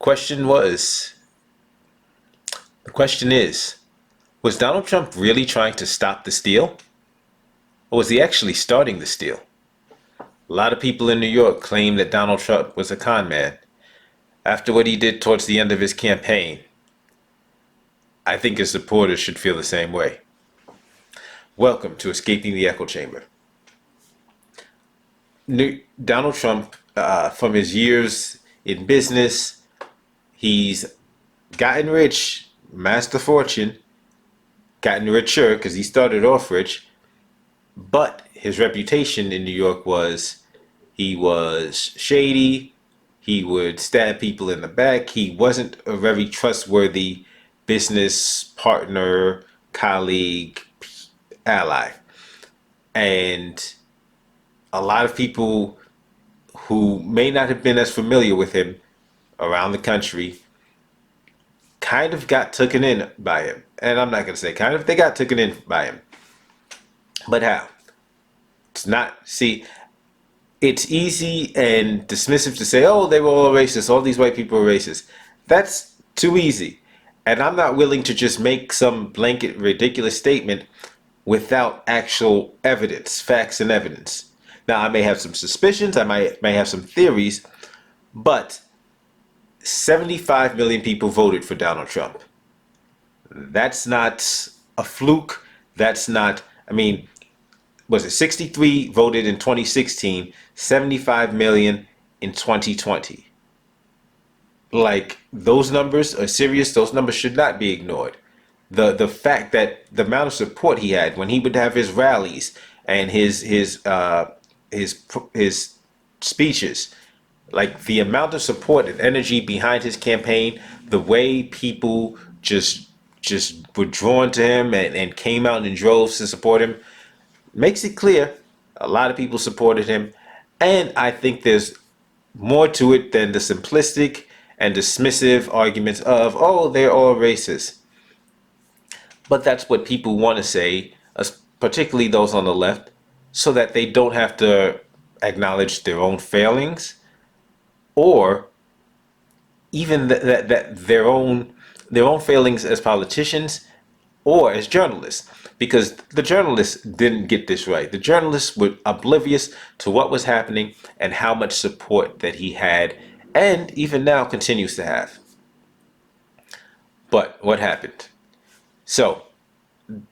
Question was, the question is, was Donald Trump really trying to stop the steal? Or was he actually starting the steal? A lot of people in New York claim that Donald Trump was a con man. After what he did towards the end of his campaign, I think his supporters should feel the same way. Welcome to Escaping the Echo Chamber. Donald Trump, from his years in business, he's gotten rich, amassed a fortune, gotten richer because he started off rich, but his reputation in New York was he was shady, he would stab people in the back, he wasn't a very trustworthy business partner, colleague, ally. And a lot of people who may not have been as familiar with him around the country kind of got taken in by him. And I'm not going to say kind of, they got taken in by him. But how? It's not, see, it's easy and dismissive to say, oh, they were all racist, all these white people are racist. That's too easy. And I'm not willing to just make some blanket ridiculous statement without actual evidence, facts and evidence. Now, I may have some suspicions, I may have some theories, but 75 million people voted for Donald Trump. That's not a fluke. That's not, I mean, was it 63 voted in 2016, 75 million in 2020? Like, those numbers are serious. Those numbers should not be ignored. The fact that the amount of support he had when he would have his rallies and his speeches, like the amount of support and energy behind his campaign, the way people just were drawn to him and came out in droves to support him, makes it clear a lot of people supported him. And I think there's more to it than the simplistic and dismissive arguments of, oh, they're all racist. But that's what people want to say, particularly those on the left, so that they don't have to acknowledge their own failings or even that their own failings as politicians or as journalists, because the journalists didn't get this right. The journalists were oblivious to what was happening and how much support that he had and even now continues to have. But what happened? So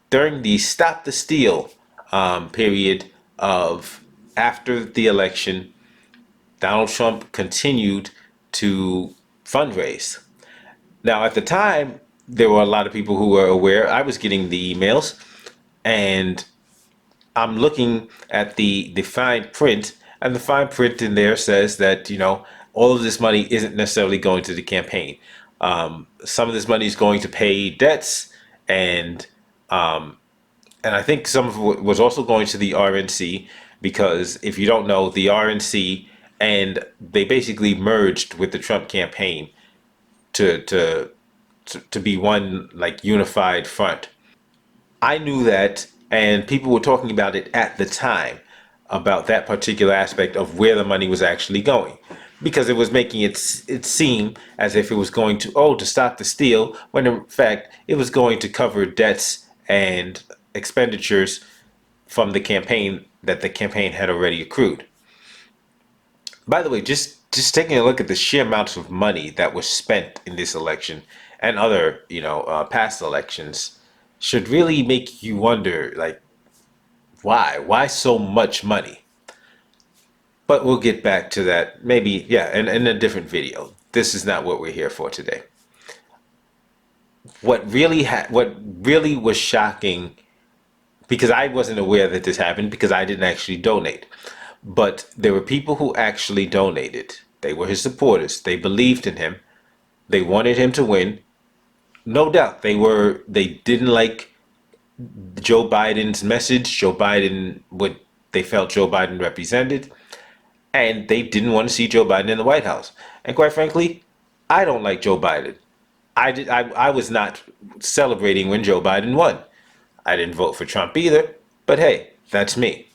during the Stop the Steal period of after the election, Donald Trump continued to fundraise. Now, at the time, there were a lot of people who were aware. I was getting the emails, and I'm looking at the fine print, and the fine print in there says that, all of this money isn't necessarily going to the campaign. Some of this money is going to pay debts, and I think some of it was also going to the RNC, because if you don't know, the RNC, and they basically merged with the Trump campaign to be one like unified front. I knew that, and people were talking about it at the time, about that particular aspect of where the money was actually going, because it was making it seem as if it was going to stop the steal, when in fact it was going to cover debts and expenditures from the campaign that the campaign had already accrued. By the way, just taking a look at the sheer amounts of money that was spent in this election and other, past elections should really make you wonder, like, why so much money? But we'll get back to that maybe, yeah, in a different video. This is not what we're here for today. What really was shocking, because I wasn't aware that this happened because I didn't actually donate. But there were people who actually donated. They were his supporters. They believed in him. They wanted him to win. No doubt they didn't like Joe Biden's message, what they felt Joe Biden represented, and they didn't want to see Joe Biden in the White House. And quite frankly, I don't like Joe Biden. I was not celebrating when Joe Biden won. I didn't vote for Trump either, but hey, that's me.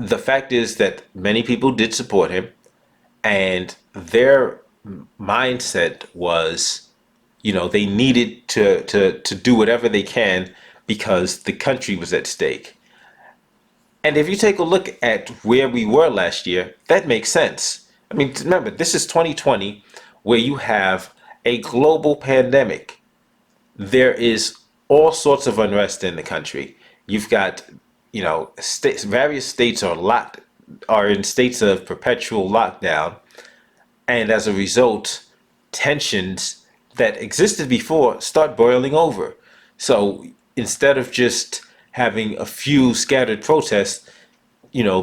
The fact is that many people did support him, and their mindset was, they needed to do whatever they can because the country was at stake. And if you take a look at where we were last year, that makes sense. I mean, remember, this is 2020, where you have a global pandemic. There is all sorts of unrest in the country. You've got, states, various states are in states of perpetual lockdown, and as a result, tensions that existed before start boiling over. So instead of just having a few scattered protests,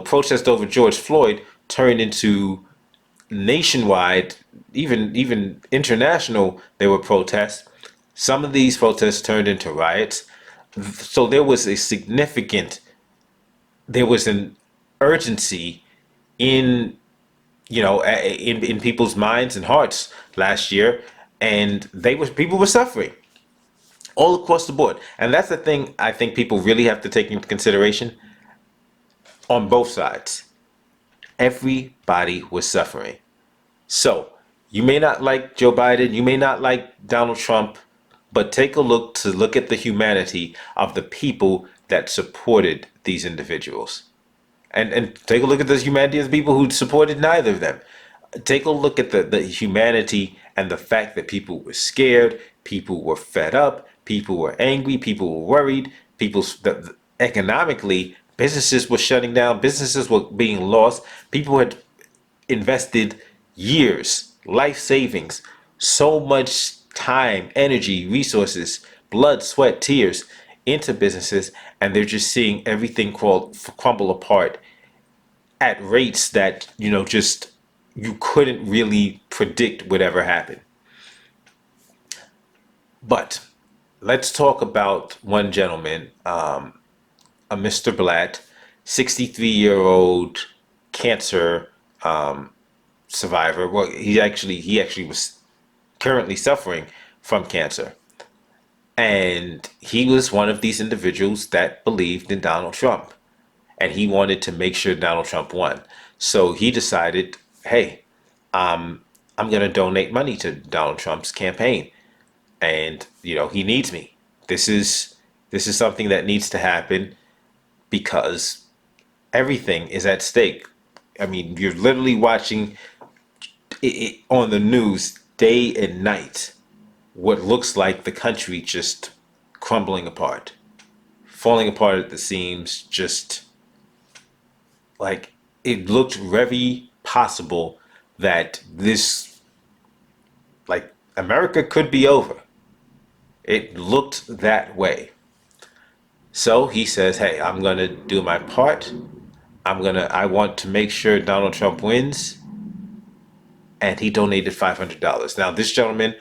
protest over George Floyd turned into nationwide, even international. There were protests. Some of these protests turned into riots. So there was an urgency in in people's minds and hearts last year, and people were suffering all across the board. And that's the thing I think people really have to take into consideration on both sides. Everybody was suffering. So you may not like Joe Biden, you may not like Donald Trump, but take a look at the humanity of the people that supported these individuals. And take a look at the humanity of the people who supported neither of them. Take a look at the humanity and the fact that people were scared, people were fed up, people were angry, people were worried, economically, businesses were shutting down, businesses were being lost, people had invested years, life savings, so much time, energy, resources, blood, sweat, tears into businesses, and they're just seeing everything crumble apart at rates that just you couldn't really predict would ever happen. But let's talk about one gentleman, a Mr. Blatt, 63-year-old cancer survivor. Well, he actually was currently suffering from cancer, and he was one of these individuals that believed in Donald Trump, and he wanted to make sure Donald Trump won. So he decided, hey, I'm going to donate money to Donald Trump's campaign, and he needs me. This is something that needs to happen because everything is at stake. I mean, you're literally watching it on the news day and night. What looks like the country just crumbling apart, falling apart at the seams, just like it looked very possible that like America could be over. It looked that way. So he says, hey, I'm going to do my part. I want to make sure Donald Trump wins. And he donated $500. Now, this gentleman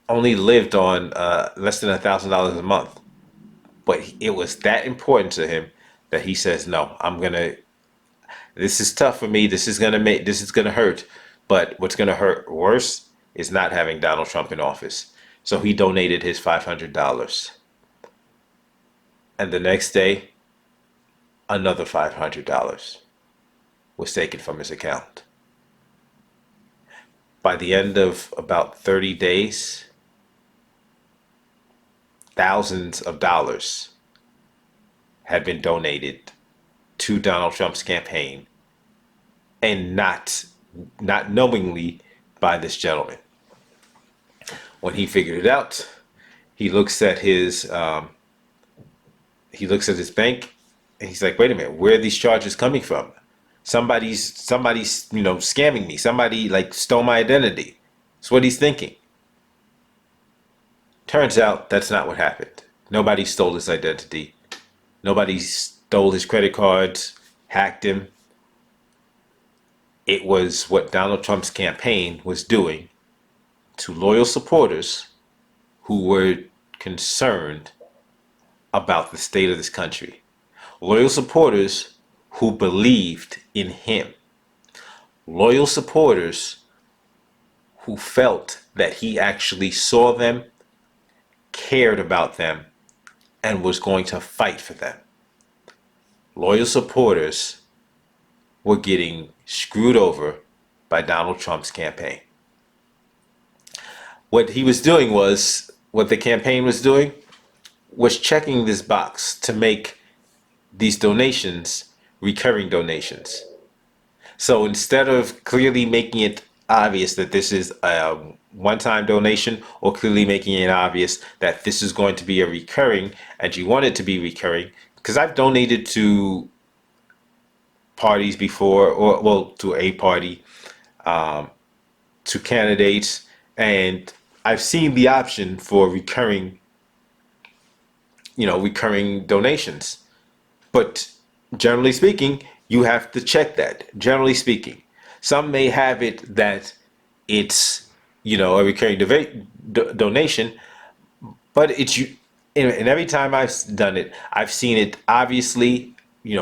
only lived on less than $1,000 a month. But it was that important to him that he says, no, this is tough for me. This is going to hurt. But what's going to hurt worse is not having Donald Trump in office. So he donated his $500. And the next day, another $500 was taken from his account. By the end of about 30 days, thousands of dollars had been donated to Donald Trump's campaign, and not knowingly by this gentleman. When he figured it out, he looks at his bank, and he's like, wait a minute, where are these charges coming from? Somebody's scamming me. Somebody like stole my identity. That's what he's thinking. Turns out that's not what happened. Nobody stole his identity. Nobody stole his credit cards, hacked him. It was what Donald Trump's campaign was doing to loyal supporters who were concerned about the state of this country. Loyal supporters who believed in him. Loyal supporters who felt that he actually saw them, cared about them, and was going to fight for them. Loyal supporters were getting screwed over by Donald Trump's campaign. What he was doing was, what the campaign was doing, was checking this box to make these donations recurring donations. So instead of clearly making it obvious that this is a one-time donation, or clearly making it obvious that this is going to be a recurring, and you want it to be recurring, because I've donated to parties before, or well, to a party, to candidates, and I've seen the option for recurring, recurring donations. But generally speaking, you have to check that. Generally speaking, some may have it that it's, a recurring donation, but and every time I've done it, I've seen it obviously,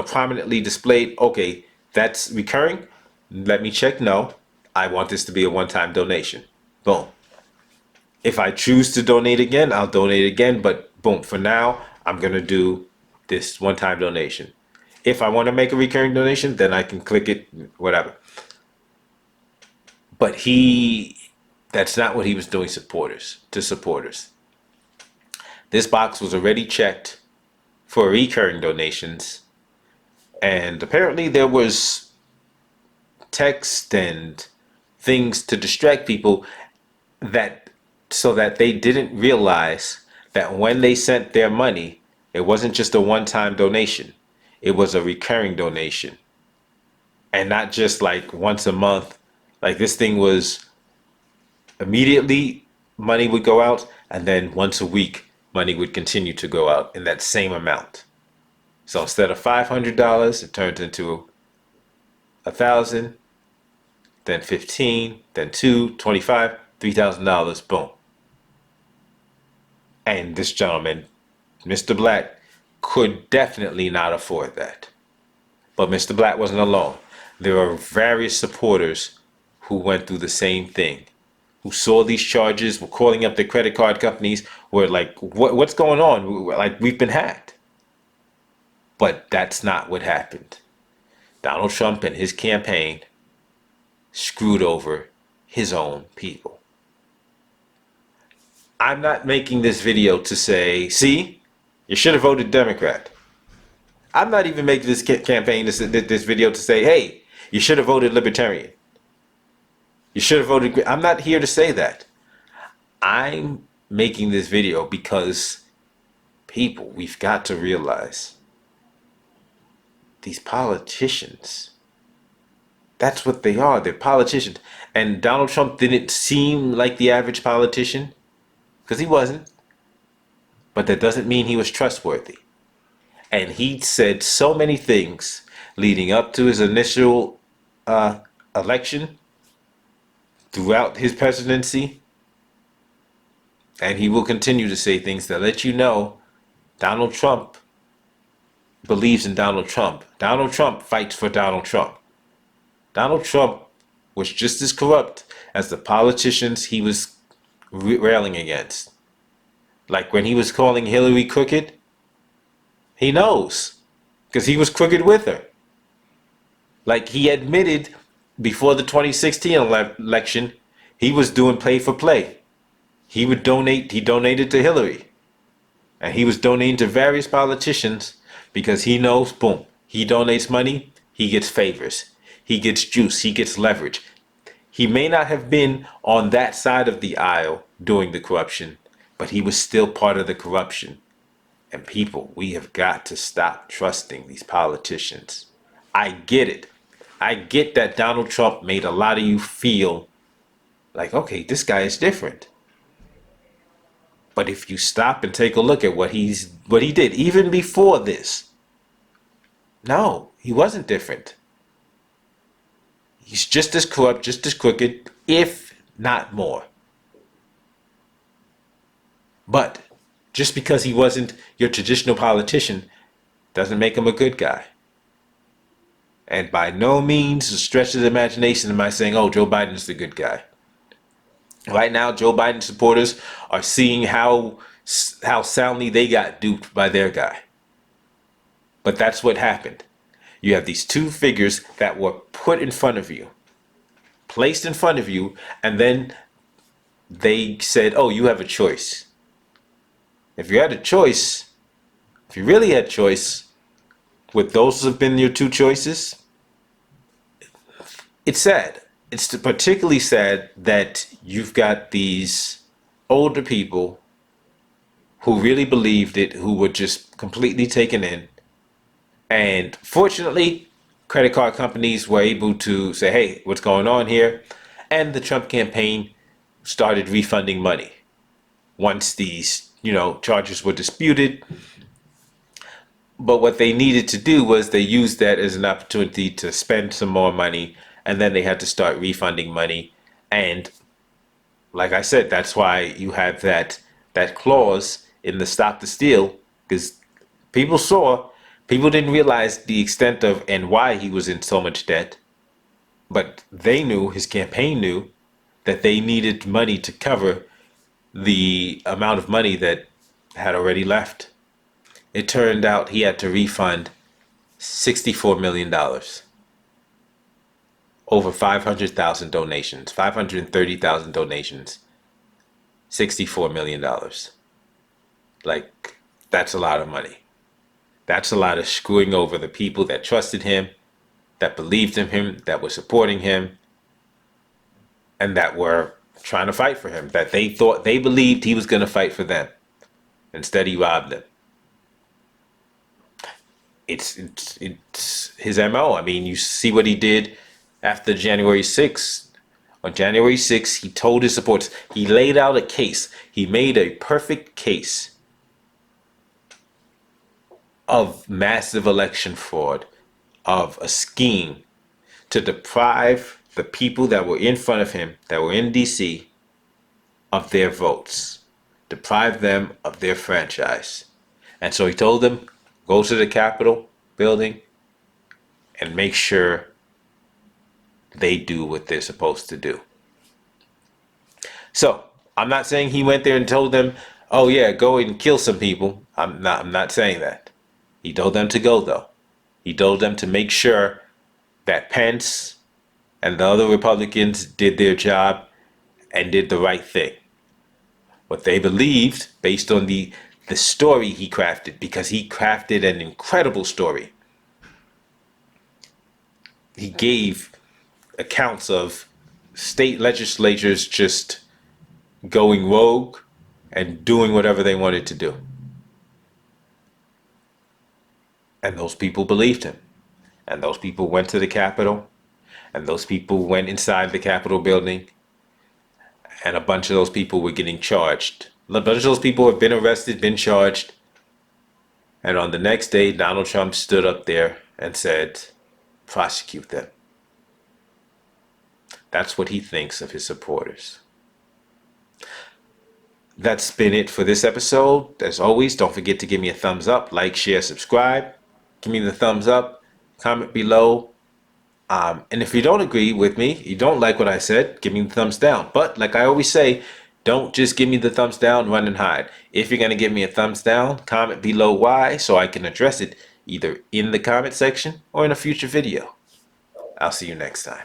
prominently displayed. Okay, that's recurring. Let me check. No, I want this to be a one-time donation. Boom. If I choose to donate again, I'll donate again. But boom, for now, I'm gonna do this one-time donation. If I want to make a recurring donation, then I can click it, whatever. But that's not what he was doing to supporters. This box was already checked for recurring donations, and apparently there was text and things to distract people, that so that they didn't realize that when they sent their money, it wasn't just a one-time donation, it was a recurring donation, and not just like once a month. Like, this thing was immediately, money would go out, and then once a week money would continue to go out in that same amount. So instead of $500, it turned into 1,000, then 15, then 2, 25, $3,000. Boom. And this gentleman, Mr. Black, could definitely not afford that. But Mr. Black wasn't alone. There are various supporters who went through the same thing, who saw these charges, were calling up their credit card companies, were like, what's going on? Like, we've been hacked. But that's not what happened. Donald Trump and his campaign screwed over his own people. I'm not making this video to say, see, you should have voted Democrat. I'm not even making this campaign, this video to say, hey, you should have voted Libertarian. You should have voted. I'm not here to say that. I'm making this video because, people, we've got to realize, these politicians, that's what they are. They're politicians. And Donald Trump didn't seem like the average politician, because he wasn't. But that doesn't mean he was trustworthy. And he said so many things leading up to his initial election, throughout his presidency, and he will continue to say things that let you know Donald Trump believes in Donald Trump. Donald Trump fights for Donald Trump. Donald Trump was just as corrupt as the politicians he was railing against. Like, when he was calling Hillary crooked, he knows, because he was crooked with her. Like, he admitted before the 2016 election, he was doing play for play. He donated to Hillary. And he was donating to various politicians because he knows, boom, he donates money, he gets favors, he gets juice, he gets leverage. He may not have been on that side of the aisle doing the corruption, but he was still part of the corruption. And people, we have got to stop trusting these politicians. I get it. I get that Donald Trump made a lot of you feel like, okay, this guy is different. But if you stop and take a look at what he did even before this, no, he wasn't different. He's just as corrupt, just as crooked, if not more. But just because he wasn't your traditional politician doesn't make him a good guy. And by no means a stretch of the imagination am I saying, oh, Joe Biden's the good guy. Right now, Joe Biden supporters are seeing how soundly they got duped by their guy. But that's what happened. You have these two figures that were put in front of you, placed in front of you, and then they said, oh, you have a choice. If you had a choice, if you really had choice, would those have been your two choices? It's sad. It's particularly sad that you've got these older people who really believed it, who were just completely taken in. And fortunately, credit card companies were able to say, hey, what's going on here? And the Trump campaign started refunding money once these, charges were disputed. But what they needed to do was they used that as an opportunity to spend some more money, and then they had to start refunding money. And like I said, that's why you have that clause in the Stop the Steal, because people didn't realize the extent of and why he was in so much debt, but they knew, his campaign knew, that they needed money to cover the amount of money that had already left. It turned out he had to refund $64 million, over 500,000 donations, 530,000 donations, $64 million. Like, that's a lot of money. That's a lot of screwing over the people that trusted him, that believed in him, that were supporting him, and that were trying to fight for him, that they believed he was going to fight for them. Instead, he robbed them. It's his MO. I mean, you see what he did after January 6th. On January 6th, he told his supporters, he laid out a case. He made a perfect case of massive election fraud, of a scheme to deprive the people that were in front of him, that were in DC, of their votes, deprive them of their franchise. And so he told them, go to the Capitol building and make sure they do what they're supposed to do. So I'm not saying he went there and told them, oh yeah, go and kill some people. I'm not saying that. He told them to go, though. He told them to make sure that Pence and the other Republicans did their job and did the right thing. What they believed, based on the story he crafted, because he crafted an incredible story. He gave accounts of state legislatures just going rogue and doing whatever they wanted to do. And those people believed him. And those people went to the Capitol. And those people went inside the Capitol building. And a bunch of those people were getting charged. A bunch of those people have been arrested, been charged. And on the next day, Donald Trump stood up there and said, prosecute them. That's what he thinks of his supporters. That's been it for this episode. As always, don't forget to give me a thumbs up, like, share, subscribe. Give me the thumbs up, comment below. And if you don't agree with me, you don't like what I said, give me the thumbs down. But like I always say, don't just give me the thumbs down, run and hide. If you're going to give me a thumbs down, comment below why so I can address it either in the comment section or in a future video. I'll see you next time.